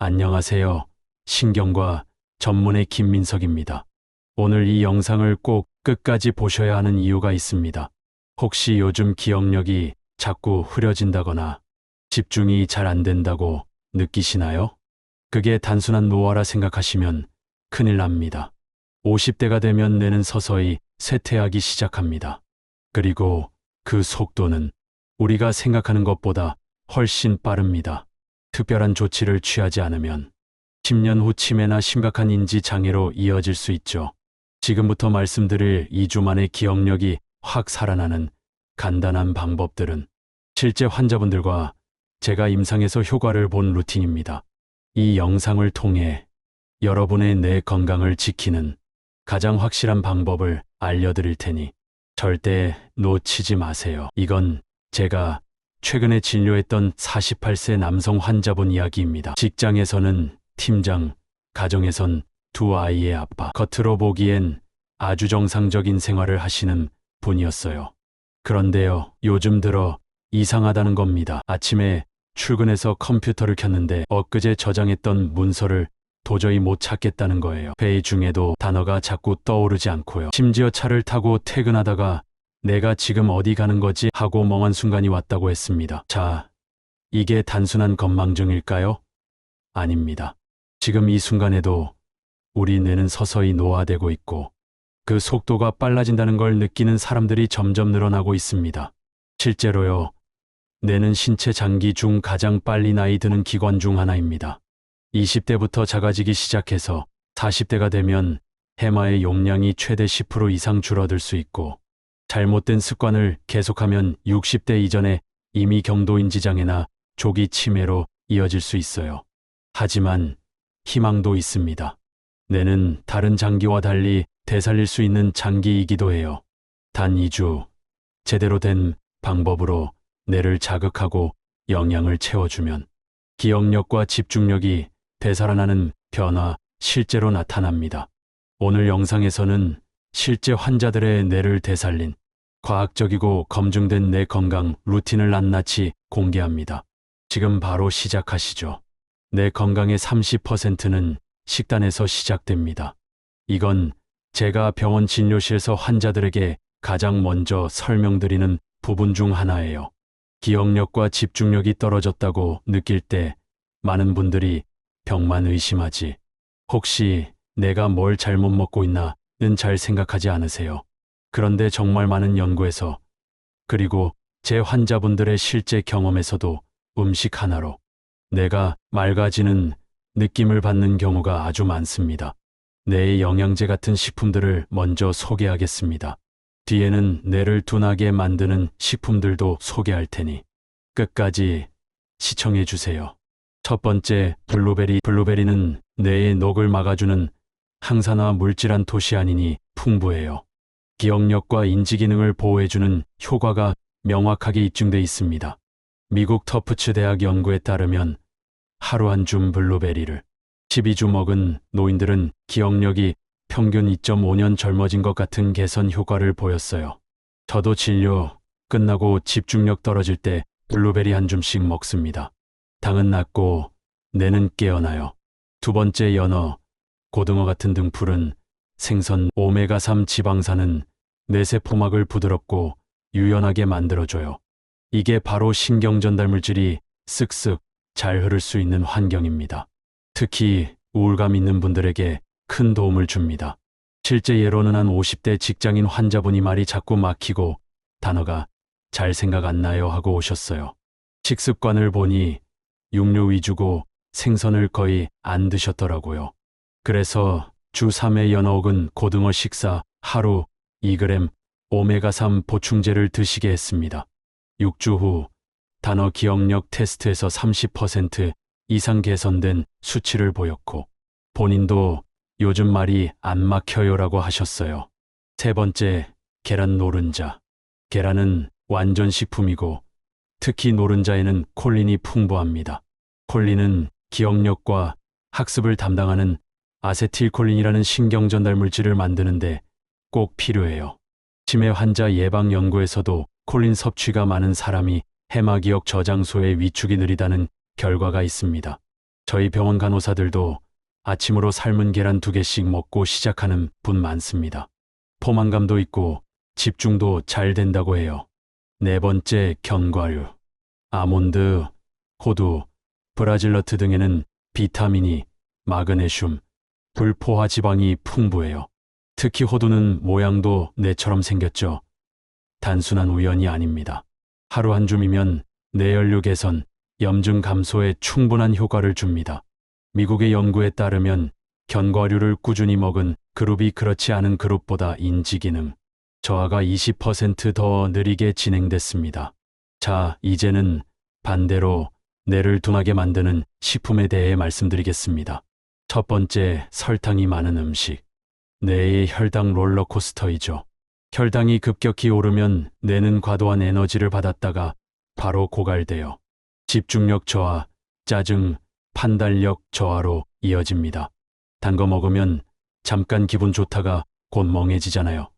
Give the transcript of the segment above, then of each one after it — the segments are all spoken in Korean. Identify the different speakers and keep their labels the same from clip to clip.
Speaker 1: 안녕하세요. 신경과 전문의 김민석입니다. 오늘 이 영상을 꼭 끝까지 보셔야 하는 이유가 있습니다. 혹시 요즘 기억력이 자꾸 흐려진다거나 집중이 잘 안 된다고 느끼시나요? 그게 단순한 노화라 생각하시면 큰일 납니다. 50대가 되면 뇌는 서서히 쇠퇴하기 시작합니다. 그리고 그 속도는 우리가 생각하는 것보다 훨씬 빠릅니다. 특별한 조치를 취하지 않으면 10년 후 치매나 심각한 인지 장애로 이어질 수 있죠. 지금부터 말씀드릴 2주 만에 기억력이 확 살아나는 간단한 방법들은 실제 환자분들과 제가 임상에서 효과를 본 루틴입니다. 이 영상을 통해 여러분의 뇌 건강을 지키는 가장 확실한 방법을 알려드릴 테니 절대 놓치지 마세요. 이건 제가 최근에 진료했던 48세 남성 환자분 이야기입니다. 직장에서는 팀장, 가정에선 두 아이의 아빠, 겉으로 보기엔 아주 정상적인 생활을 하시는 분이었어요. 그런데요, 요즘 들어 이상하다는 겁니다. 아침에 출근해서 컴퓨터를 켰는데 엊그제 저장했던 문서를 도저히 못 찾겠다는 거예요. 회의 중에도 단어가 자꾸 떠오르지 않고요. 심지어 차를 타고 퇴근하다가 내가 지금 어디 가는 거지 하고 멍한 순간이 왔다고 했습니다. 자, 이게 단순한 건망증일까요? 아닙니다. 지금 이 순간에도 우리 뇌는 서서히 노화되고 있고 그 속도가 빨라진다는 걸 느끼는 사람들이 점점 늘어나고 있습니다. 실제로요, 뇌는 신체 장기 중 가장 빨리 나이 드는 기관 중 하나입니다. 20대부터 작아지기 시작해서 40대가 되면 해마의 용량이 최대 10% 이상 줄어들 수 있고 잘못된 습관을 계속하면 60대 이전에 이미 경도인지 장애나 조기 치매로 이어질 수 있어요. 하지만 희망도 있습니다. 뇌는 다른 장기와 달리 되살릴 수 있는 장기이기도 해요. 단 2주 제대로 된 방법으로 뇌를 자극하고 영양을 채워주면 기억력과 집중력이 되살아나는 변화 실제로 나타납니다. 오늘 영상에서는 실제 환자들의 뇌를 되살린 과학적이고 검증된 뇌 건강 루틴을 낱낱이 공개합니다. 지금 바로 시작하시죠. 뇌 건강의 30%는 식단에서 시작됩니다. 이건 제가 병원 진료실에서 환자들에게 가장 먼저 설명드리는 부분 중 하나예요. 기억력과 집중력이 떨어졌다고 느낄 때 많은 분들이 병만 의심하지 혹시 내가 뭘 잘못 먹고 있나는 잘 생각하지 않으세요. 그런데 정말 많은 연구에서 그리고 제 환자분들의 실제 경험에서도 음식 하나로 뇌가 맑아지는 느낌을 받는 경우가 아주 많습니다. 뇌의 영양제 같은 식품들을 먼저 소개하겠습니다. 뒤에는 뇌를 둔하게 만드는 식품들도 소개할 테니 끝까지 시청해 주세요. 첫 번째, 블루베리. 블루베리는 뇌의 녹을 막아주는 항산화 물질 안토시아닌이 풍부해요. 기억력과 인지 기능을 보호해주는 효과가 명확하게 입증돼 있습니다. 미국 터프츠 대학 연구에 따르면 하루 한 줌 블루베리를 12주 먹은 노인들은 기억력이 평균 2.5년 젊어진 것 같은 개선 효과를 보였어요. 저도 진료 끝나고 집중력 떨어질 때 블루베리 한 줌씩 먹습니다. 당은 낮고 뇌는 깨어나요. 두 번째, 연어. 고등어 같은 등푸른 생선 오메가3 지방산은 뇌세포막을 부드럽고 유연하게 만들어줘요. 이게 바로 신경전달 물질이 쓱쓱 잘 흐를 수 있는 환경입니다. 특히 우울감 있는 분들에게 큰 도움을 줍니다. 실제 예로는 한 50대 직장인 환자분이 말이 자꾸 막히고 단어가 잘 생각 안 나요 하고 오셨어요. 식습관을 보니 육류 위주고 생선을 거의 안 드셨더라고요. 그래서 주 3회 연어 혹은 고등어 식사, 하루 2g 오메가3 보충제를 드시게 했습니다. 6주 후 단어 기억력 테스트에서 30% 이상 개선된 수치를 보였고 본인도 요즘 말이 안 막혀요라고 하셨어요. 세 번째, 계란 노른자. 계란은 완전 식품이고 특히 노른자에는 콜린이 풍부합니다. 콜린은 기억력과 학습을 담당하는 아세틸콜린이라는 신경전달 물질을 만드는데 꼭 필요해요. 치매 환자 예방 연구에서도 콜린 섭취가 많은 사람이 해마기억 저장소의 위축이 느리다는 결과가 있습니다. 저희 병원 간호사들도 아침으로 삶은 계란 2개씩 먹고 시작하는 분 많습니다. 포만감도 있고 집중도 잘 된다고 해요. 네 번째, 견과류. 아몬드, 호두, 브라질너트 등에는 비타민이, 마그네슘, 불포화 지방이 풍부해요. 특히 호두는 모양도 뇌처럼 생겼죠. 단순한 우연이 아닙니다. 하루 한 줌이면 뇌연료 개선, 염증 감소에 충분한 효과를 줍니다. 미국의 연구에 따르면 견과류를 꾸준히 먹은 그룹이 그렇지 않은 그룹보다 인지기능, 저하가 20% 더 느리게 진행됐습니다. 자, 이제는 반대로 뇌를 둔하게 만드는 식품에 대해 말씀드리겠습니다. 첫 번째, 설탕이 많은 음식. 뇌의 혈당 롤러코스터이죠. 혈당이 급격히 오르면 뇌는 과도한 에너지를 받았다가 바로 고갈되어 집중력 저하, 짜증, 판단력 저하로 이어집니다. 단 거 먹으면 잠깐 기분 좋다가 곧 멍해지잖아요.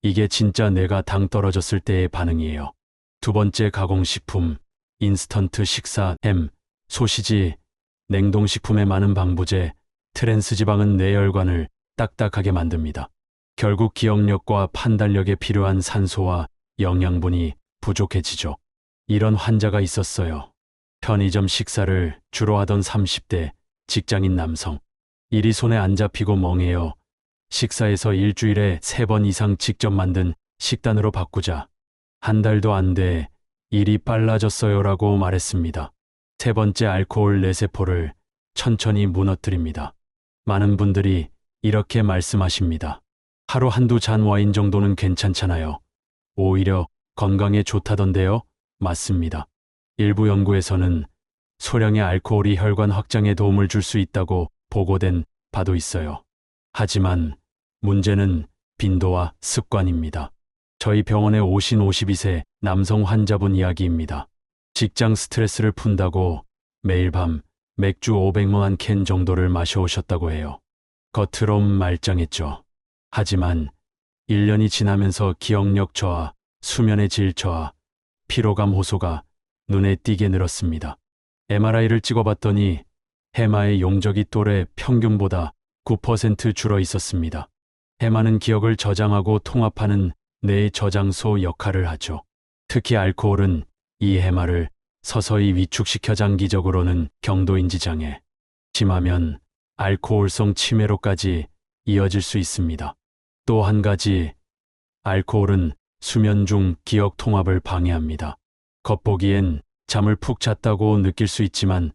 Speaker 1: 이게 진짜 뇌가 당 떨어졌을 때의 반응이에요. 두 번째, 가공식품, 인스턴트 식사, 햄, 소시지, 냉동식품에 많은 방부제, 트랜스지방은 뇌혈관을 딱딱하게 만듭니다. 결국 기억력과 판단력에 필요한 산소와 영양분이 부족해지죠. 이런 환자가 있었어요. 편의점 식사를 주로 하던 30대 직장인 남성. 일이 손에 안 잡히고 멍해요. 식사에서 일주일에 3번 이상 직접 만든 식단으로 바꾸자. 한 달도 안 돼 일이 빨라졌어요라고 말했습니다. 세 번째, 알코올 뇌세포를 천천히 무너뜨립니다. 많은 분들이 이렇게 말씀하십니다. 하루 한두 잔 와인 정도는 괜찮잖아요. 오히려 건강에 좋다던데요? 맞습니다. 일부 연구에서는 소량의 알코올이 혈관 확장에 도움을 줄 수 있다고 보고된 바도 있어요. 하지만 문제는 빈도와 습관입니다. 저희 병원에 오신 52세 남성 환자분 이야기입니다. 직장 스트레스를 푼다고 매일 밤 맥주 500ml 캔 정도를 마셔오셨다고 해요. 겉으론 말짱했죠. 하지만 1년이 지나면서 기억력 저하, 수면의 질 저하, 피로감 호소가 눈에 띄게 늘었습니다. MRI를 찍어봤더니 해마의 용적이 또래 평균보다 9% 줄어 있었습니다. 해마는 기억을 저장하고 통합하는 뇌의 저장소 역할을 하죠. 특히 알코올은 이 해마를 서서히 위축시켜 장기적으로는 경도인지 장애, 심하면 알코올성 치매로까지 이어질 수 있습니다. 또 한 가지, 알코올은 수면 중 기억 통합을 방해합니다. 겉보기엔 잠을 푹 잤다고 느낄 수 있지만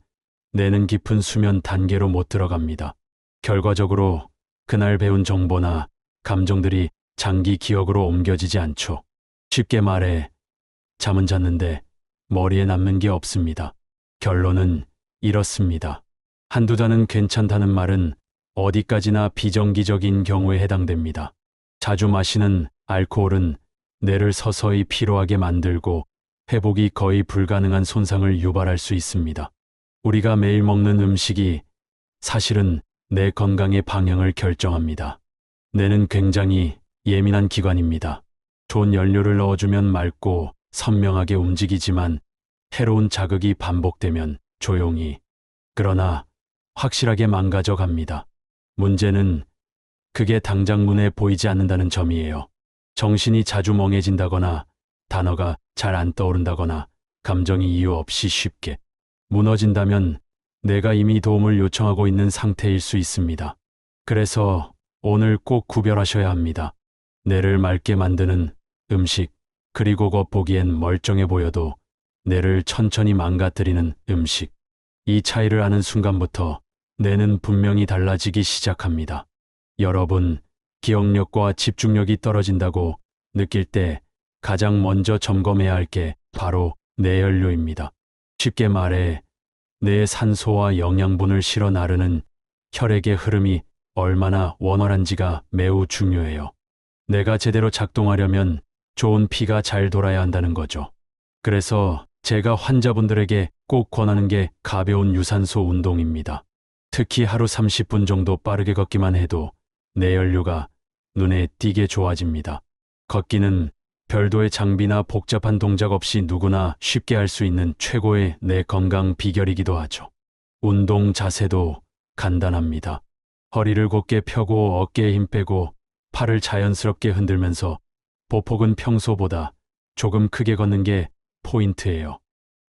Speaker 1: 뇌는 깊은 수면 단계로 못 들어갑니다. 결과적으로 그날 배운 정보나 감정들이 장기 기억으로 옮겨지지 않죠. 쉽게 말해 잠은 잤는데 머리에 남는 게 없습니다. 결론은 이렇습니다. 한두 잔은 괜찮다는 말은 어디까지나 비정기적인 경우에 해당됩니다. 자주 마시는 알코올은 뇌를 서서히 피로하게 만들고 회복이 거의 불가능한 손상을 유발할 수 있습니다. 우리가 매일 먹는 음식이 사실은 내 건강의 방향을 결정합니다. 뇌는 굉장히 예민한 기관입니다. 좋은 연료를 넣어주면 맑고 선명하게 움직이지만 해로운 자극이 반복되면 조용히, 그러나 확실하게 망가져 갑니다. 문제는 그게 당장 눈에 보이지 않는다는 점이에요. 정신이 자주 멍해진다거나 단어가 잘 안 떠오른다거나 감정이 이유 없이 쉽게 무너진다면 내가 이미 도움을 요청하고 있는 상태일 수 있습니다. 그래서 오늘 꼭 구별하셔야 합니다. 뇌를 맑게 만드는 음식, 그리고 겉보기엔 멀쩡해 보여도 뇌를 천천히 망가뜨리는 음식. 이 차이를 아는 순간부터 뇌는 분명히 달라지기 시작합니다. 여러분, 기억력과 집중력이 떨어진다고 느낄 때 가장 먼저 점검해야 할 게 바로 뇌연료입니다. 쉽게 말해 뇌의 산소와 영양분을 실어 나르는 혈액의 흐름이 얼마나 원활한지가 매우 중요해요. 뇌가 제대로 작동하려면 좋은 피가 잘 돌아야 한다는 거죠. 그래서 제가 환자분들에게 꼭 권하는 게 가벼운 유산소 운동입니다. 특히 하루 30분 정도 빠르게 걷기만 해도 뇌연료가 눈에 띄게 좋아집니다. 걷기는 별도의 장비나 복잡한 동작 없이 누구나 쉽게 할 수 있는 최고의 뇌 건강 비결이기도 하죠. 운동 자세도 간단합니다. 허리를 곧게 펴고 어깨에 힘 빼고 팔을 자연스럽게 흔들면서 보폭은 평소보다 조금 크게 걷는 게 포인트예요.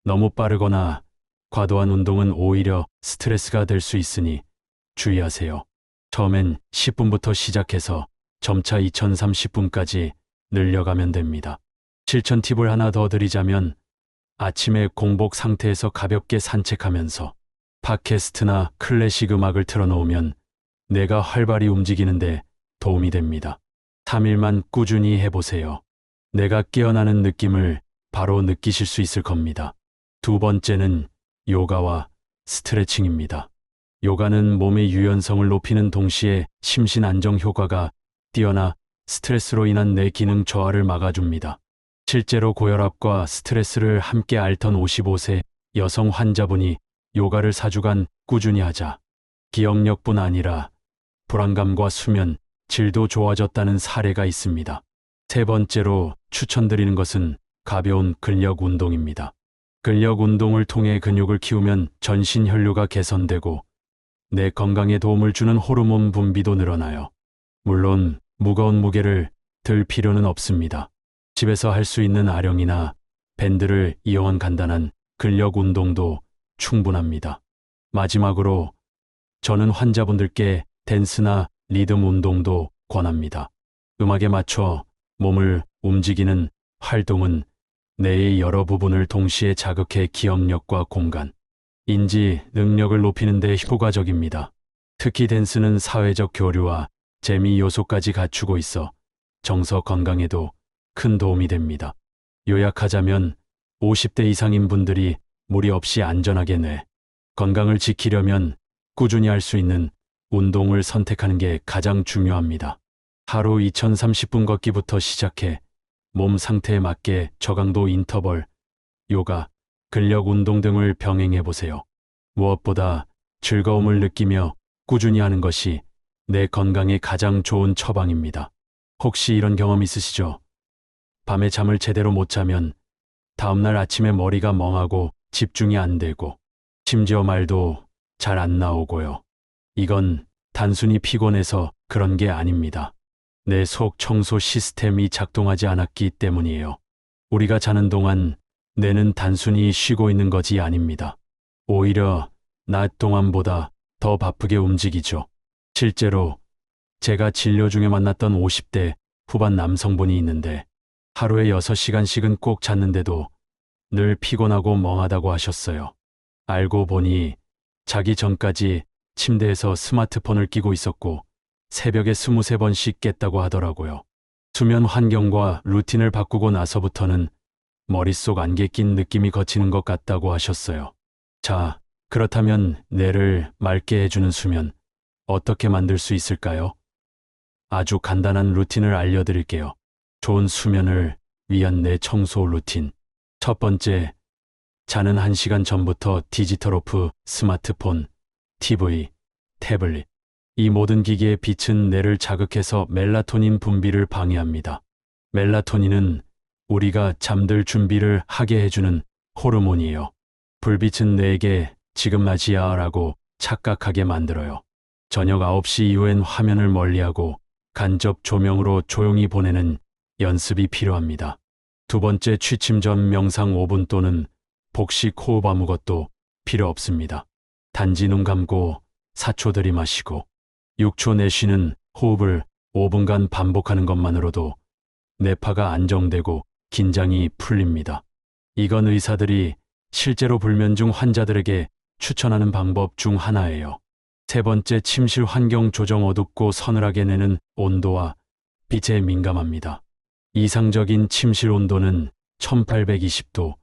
Speaker 1: 너무 빠르거나 과도한 운동은 오히려 스트레스가 될 수 있으니 주의하세요. 처음엔 10분부터 시작해서 점차 2030분까지 늘려가면 됩니다. 실천 팁을 하나 더 드리자면 아침에 공복 상태에서 가볍게 산책하면서 팟캐스트나 클래식 음악을 틀어놓으면 뇌가 활발히 움직이는데 도움이 됩니다. 3일만 꾸준히 해보세요. 내가 깨어나는 느낌을 바로 느끼실 수 있을 겁니다. 두 번째는 요가와 스트레칭입니다. 요가는 몸의 유연성을 높이는 동시에 심신 안정 효과가 뛰어나 스트레스로 인한 뇌 기능 저하를 막아줍니다. 실제로 고혈압과 스트레스를 함께 앓던 55세 여성 환자분이 요가를 4주간 꾸준히 하자 기억력뿐 아니라 불안감과 수면, 질도 좋아졌다는 사례가 있습니다. 세 번째로 추천드리는 것은 가벼운 근력 운동입니다. 근력 운동을 통해 근육을 키우면 전신 혈류가 개선되고 내 건강에 도움을 주는 호르몬 분비도 늘어나요. 물론 무거운 무게를 들 필요는 없습니다. 집에서 할 수 있는 아령이나 밴드를 이용한 간단한 근력 운동도 충분합니다. 마지막으로 저는 환자분들께 댄스나 리듬 운동도 권합니다. 음악에 맞춰 몸을 움직이는 활동은 뇌의 여러 부분을 동시에 자극해 기억력과 공간, 인지 능력을 높이는 데 효과적입니다. 특히 댄스는 사회적 교류와 재미 요소까지 갖추고 있어 정서 건강에도 큰 도움이 됩니다. 요약하자면 50대 이상인 분들이 무리 없이 안전하게 뇌 건강을 지키려면 꾸준히 할 수 있는 운동을 선택하는 게 가장 중요합니다. 하루 2030분 걷기부터 시작해 몸 상태에 맞게 저강도 인터벌, 요가, 근력 운동 등을 병행해 보세요. 무엇보다 즐거움을 느끼며 꾸준히 하는 것이 내 건강에 가장 좋은 처방입니다. 혹시 이런 경험 있으시죠? 밤에 잠을 제대로 못 자면 다음날 아침에 머리가 멍하고 집중이 안 되고 심지어 말도 잘 안 나오고요. 이건 단순히 피곤해서 그런 게 아닙니다. 내 속 청소 시스템이 작동하지 않았기 때문이에요. 우리가 자는 동안 뇌는 단순히 쉬고 있는 것이 아닙니다. 오히려 낮 동안보다 더 바쁘게 움직이죠. 실제로 제가 진료 중에 만났던 50대 후반 남성분이 있는데 하루에 6시간씩은 꼭 잤는데도 늘 피곤하고 멍하다고 하셨어요. 알고 보니 자기 전까지 침대에서 스마트폰을 끼고 있었고 새벽에 23번씩 깼다고 하더라고요. 수면 환경과 루틴을 바꾸고 나서부터는 머릿속 안개 낀 느낌이 거치는 것 같다고 하셨어요. 자, 그렇다면 뇌를 맑게 해주는 수면 어떻게 만들 수 있을까요? 아주 간단한 루틴을 알려드릴게요. 좋은 수면을 위한 뇌 청소 루틴. 첫 번째, 자는 1시간 전부터 디지털 오프, 스마트폰, TV, 태블릿. 이 모든 기기의 빛은 뇌를 자극해서 멜라토닌 분비를 방해합니다. 멜라토닌은 우리가 잠들 준비를 하게 해주는 호르몬이에요. 불빛은 뇌에게 지금 낮이야 라고 착각하게 만들어요. 저녁 9시 이후엔 화면을 멀리하고 간접 조명으로 조용히 보내는 연습이 필요합니다. 두 번째, 취침 전 명상 5분 또는 복식 호흡 아무것도 필요 없습니다. 단지 눈 감고 4초 들이마시고 6초 내쉬는 호흡을 5분간 반복하는 것만으로도 뇌파가 안정되고 긴장이 풀립니다. 이건 의사들이 실제로 불면증 환자들에게 추천하는 방법 중 하나예요. 세 번째, 침실 환경 조정. 어둡고 서늘하게 내는 온도와 빛에 민감합니다. 이상적인 침실 온도는 1820도,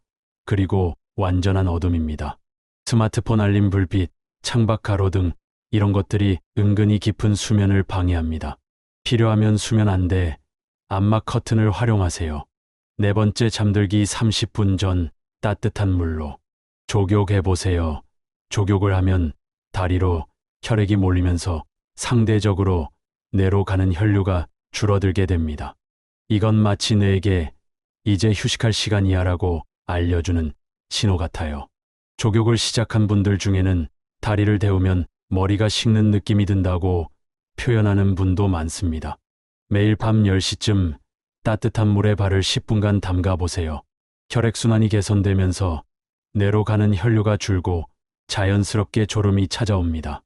Speaker 1: 그리고 완전한 어둠입니다. 스마트폰 알림 불빛, 창밖 가로등, 이런 것들이 은근히 깊은 수면을 방해합니다. 필요하면 수면 안대, 암막 커튼을 활용하세요. 네 번째, 잠들기 30분 전 따뜻한 물로 족욕해보세요. 족욕을 하면 다리로 혈액이 몰리면서 상대적으로 뇌로 가는 혈류가 줄어들게 됩니다. 이건 마치 뇌에게 이제 휴식할 시간이야 라고 알려주는 신호 같아요. 족욕을 시작한 분들 중에는 다리를 데우면 머리가 식는 느낌이 든다고 표현하는 분도 많습니다. 매일 밤 10시쯤 따뜻한 물에 발을 10분간 담가 보세요. 혈액순환이 개선되면서 뇌로 가는 혈류가 줄고 자연스럽게 졸음이 찾아옵니다.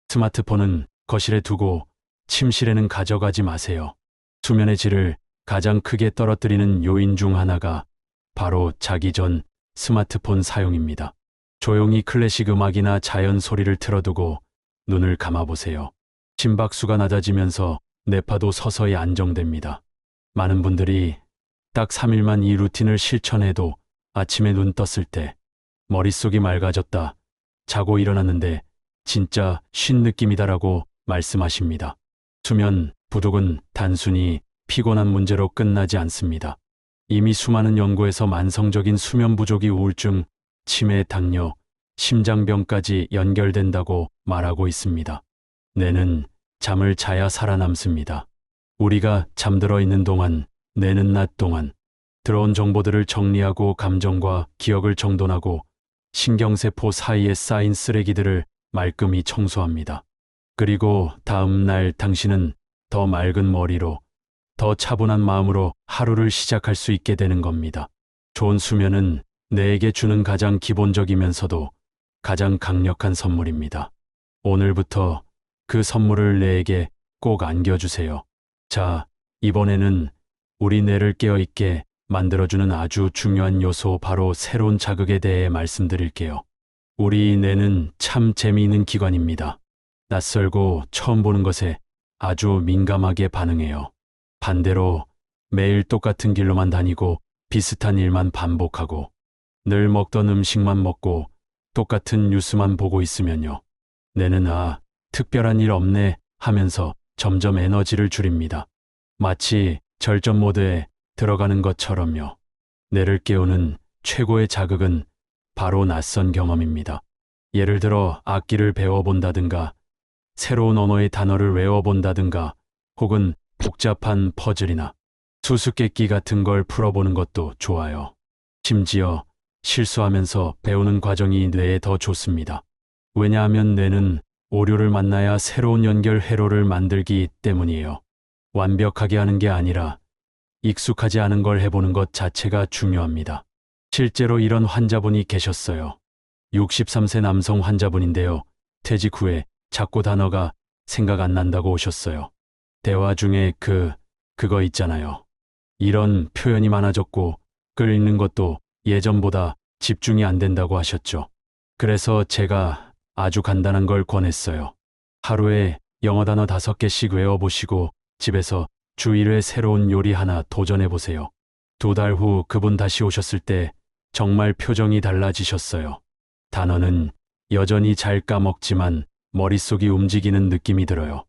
Speaker 1: 스마트폰은 거실에 두고 침실에는 가져가지 마세요. 수면의 질을 가장 크게 떨어뜨리는 요인 중 하나가 바로 자기 전 스마트폰 사용입니다. 조용히 클래식 음악이나 자연 소리를 틀어두고 눈을 감아보세요. 심박수가 낮아지면서 뇌파도 서서히 안정됩니다. 많은 분들이 딱 3일만 이 루틴을 실천해도 아침에 눈 떴을 때 머릿속이 맑아졌다, 자고 일어났는데 진짜 쉰 느낌이다라고 말씀하십니다. 수면 부족은 단순히 피곤한 문제로 끝나지 않습니다. 이미 수많은 연구에서 만성적인 수면 부족이 우울증, 치매, 당뇨, 심장병까지 연결된다고 말하고 있습니다. 뇌는 잠을 자야 살아남습니다. 우리가 잠들어 있는 동안, 뇌는 낮 동안 들어온 정보들을 정리하고 감정과 기억을 정돈하고 신경세포 사이에 쌓인 쓰레기들을 말끔히 청소합니다. 그리고 다음 날 당신은 더 맑은 머리로, 더 차분한 마음으로 하루를 시작할 수 있게 되는 겁니다. 좋은 수면은 뇌에게 주는 가장 기본적이면서도 가장 강력한 선물입니다. 오늘부터 그 선물을 뇌에게 꼭 안겨주세요. 자, 이번에는 우리 뇌를 깨어있게 만들어주는 아주 중요한 요소, 바로 새로운 자극에 대해 말씀드릴게요. 우리 뇌는 참 재미있는 기관입니다. 낯설고 처음 보는 것에 아주 민감하게 반응해요. 반대로 매일 똑같은 길로만 다니고 비슷한 일만 반복하고 늘 먹던 음식만 먹고 똑같은 뉴스만 보고 있으면요, 뇌는 특별한 일 없네 하면서 점점 에너지를 줄입니다. 마치 절전 모드에 들어가는 것처럼요. 뇌를 깨우는 최고의 자극은 바로 낯선 경험입니다. 예를 들어 악기를 배워본다든가, 새로운 언어의 단어를 외워본다든가, 혹은 복잡한 퍼즐이나 수수께끼 같은 걸 풀어보는 것도 좋아요. 심지어 실수하면서 배우는 과정이 뇌에 더 좋습니다. 왜냐하면 뇌는 오류를 만나야 새로운 연결 회로를 만들기 때문이에요. 완벽하게 하는 게 아니라 익숙하지 않은 걸 해보는 것 자체가 중요합니다. 실제로 이런 환자분이 계셨어요. 63세 남성 환자분인데요. 퇴직 후에 자꾸 단어가 생각 안 난다고 오셨어요. 대화 중에 그거 있잖아요. 이런 표현이 많아졌고 글 읽는 것도 예전보다 집중이 안 된다고 하셨죠. 그래서 제가 아주 간단한 걸 권했어요. 하루에 영어 단어 5개씩 외워보시고 집에서 주 1회 새로운 요리 하나 도전해보세요. 2달 후 그분 다시 오셨을 때 정말 표정이 달라지셨어요. 단어는 여전히 잘 까먹지만 머릿속이 움직이는 느낌이 들어요.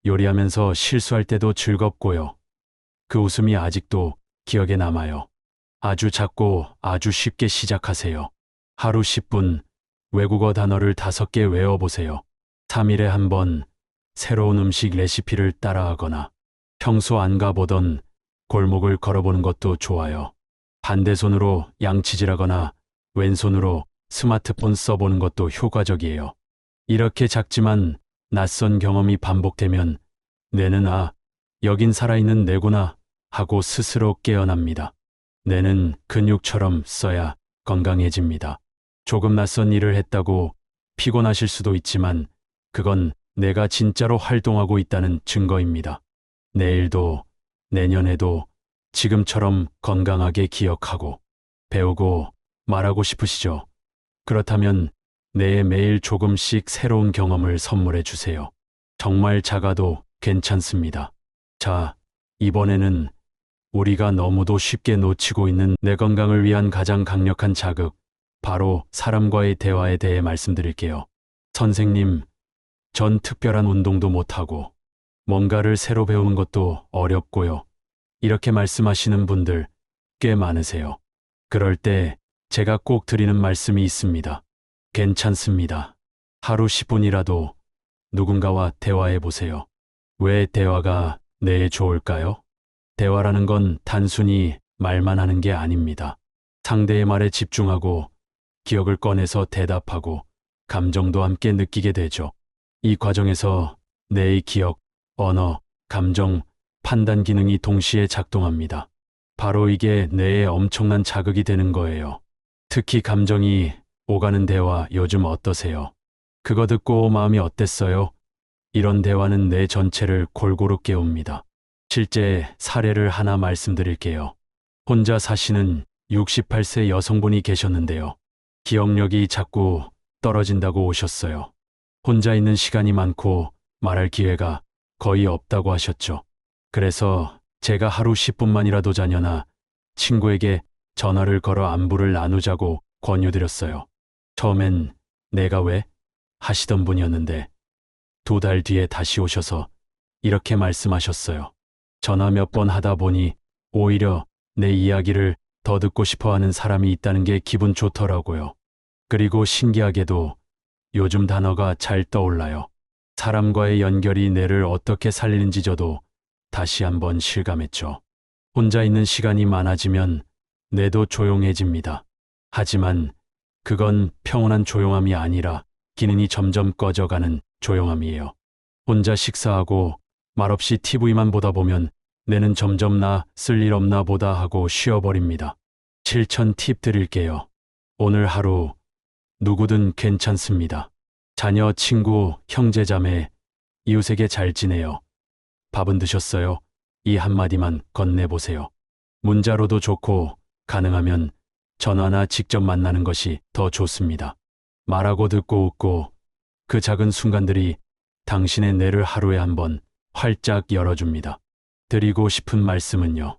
Speaker 1: 요리하면서 실수할 때도 즐겁고요. 그 웃음이 아직도 기억에 남아요. 아주 작고 아주 쉽게 시작하세요. 하루 10분 외국어 단어를 5개 외워보세요. 3일에 한 번 새로운 음식 레시피를 따라하거나 평소 안 가보던 골목을 걸어보는 것도 좋아요. 반대손으로 양치질하거나 왼손으로 스마트폰 써보는 것도 효과적이에요. 이렇게 작지만 낯선 경험이 반복되면 뇌는 여긴 살아있는 뇌구나 하고 스스로 깨어납니다. 뇌는 근육처럼 써야 건강해집니다. 조금 낯선 일을 했다고 피곤하실 수도 있지만 그건 뇌가 진짜로 활동하고 있다는 증거입니다. 내일도, 내년에도 지금처럼 건강하게 기억하고 배우고 말하고 싶으시죠? 그렇다면 뇌에 매일 조금씩 새로운 경험을 선물해 주세요. 정말 작아도 괜찮습니다. 자, 이번에는 우리가 너무도 쉽게 놓치고 있는 뇌 건강을 위한 가장 강력한 자극, 바로 사람과의 대화에 대해 말씀드릴게요. 선생님, 전 특별한 운동도 못하고 뭔가를 새로 배우는 것도 어렵고요. 이렇게 말씀하시는 분들 꽤 많으세요. 그럴 때 제가 꼭 드리는 말씀이 있습니다. 괜찮습니다. 하루 10분이라도 누군가와 대화해 보세요. 왜 대화가 뇌에 좋을까요? 대화라는 건 단순히 말만 하는 게 아닙니다. 상대의 말에 집중하고 기억을 꺼내서 대답하고 감정도 함께 느끼게 되죠. 이 과정에서 뇌의 기억, 언어, 감정, 판단 기능이 동시에 작동합니다. 바로 이게 뇌에 엄청난 자극이 되는 거예요. 특히 감정이 오가는 대화 요즘 어떠세요? 그거 듣고 마음이 어땠어요? 이런 대화는 뇌 전체를 골고루 깨웁니다. 실제 사례를 하나 말씀드릴게요. 혼자 사시는 68세 여성분이 계셨는데요. 기억력이 자꾸 떨어진다고 오셨어요. 혼자 있는 시간이 많고 말할 기회가 거의 없다고 하셨죠. 그래서 제가 하루 10분만이라도 자녀나 친구에게 전화를 걸어 안부를 나누자고 권유드렸어요. 처음엔 내가 왜? 하시던 분이었는데 2달 뒤에 다시 오셔서 이렇게 말씀하셨어요. 전화 몇 번 하다 보니 오히려 내 이야기를 더 듣고 싶어 하는 사람이 있다는 게 기분 좋더라고요. 그리고 신기하게도 요즘 단어가 잘 떠올라요. 사람과의 연결이 뇌를 어떻게 살리는지 저도 다시 한번 실감했죠. 혼자 있는 시간이 많아지면 뇌도 조용해집니다. 하지만 그건 평온한 조용함이 아니라 기능이 점점 꺼져가는 조용함이에요. 혼자 식사하고 말없이 TV만 보다 보면 뇌는 점점 나 쓸 일 없나 보다 하고 쉬어버립니다. 실천 팁 드릴게요. 오늘 하루 누구든 괜찮습니다. 자녀, 친구, 형제, 자매, 이웃에게 잘 지내요. 밥은 드셨어요? 이 한마디만 건네보세요. 문자로도 좋고 가능하면 전화나 직접 만나는 것이 더 좋습니다. 말하고 듣고 웃고 그 작은 순간들이 당신의 뇌를 하루에 한 번 활짝 열어줍니다. 드리고 싶은 말씀은요.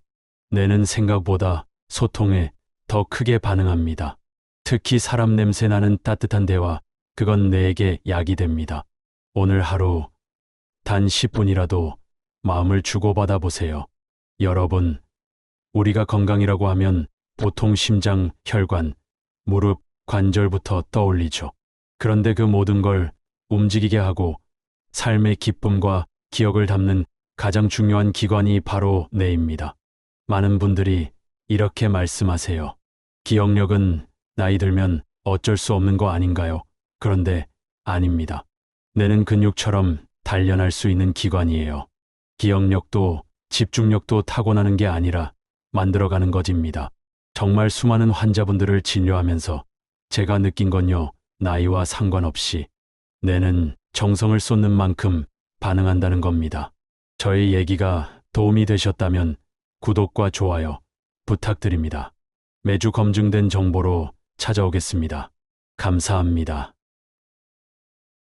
Speaker 1: 뇌는 생각보다 소통에 더 크게 반응합니다. 특히 사람 냄새 나는 따뜻한 대화, 그건 뇌에게 약이 됩니다. 오늘 하루 단 10분이라도 마음을 주고받아 보세요. 여러분, 우리가 건강이라고 하면 보통 심장, 혈관, 무릎, 관절부터 떠올리죠. 그런데 그 모든 걸 움직이게 하고 삶의 기쁨과 기억을 담는 가장 중요한 기관이 바로 뇌입니다. 많은 분들이 이렇게 말씀하세요. 기억력은 나이 들면 어쩔 수 없는 거 아닌가요? 그런데 아닙니다. 뇌는 근육처럼 단련할 수 있는 기관이에요. 기억력도 집중력도 타고나는 게 아니라 만들어가는 것입니다. 정말 수많은 환자분들을 진료하면서 제가 느낀 건요, 나이와 상관없이 뇌는 정성을 쏟는 만큼 반응한다는 겁니다. 저의 얘기가 도움이 되셨다면 구독과 좋아요 부탁드립니다. 매주 검증된 정보로 찾아오겠습니다. 감사합니다.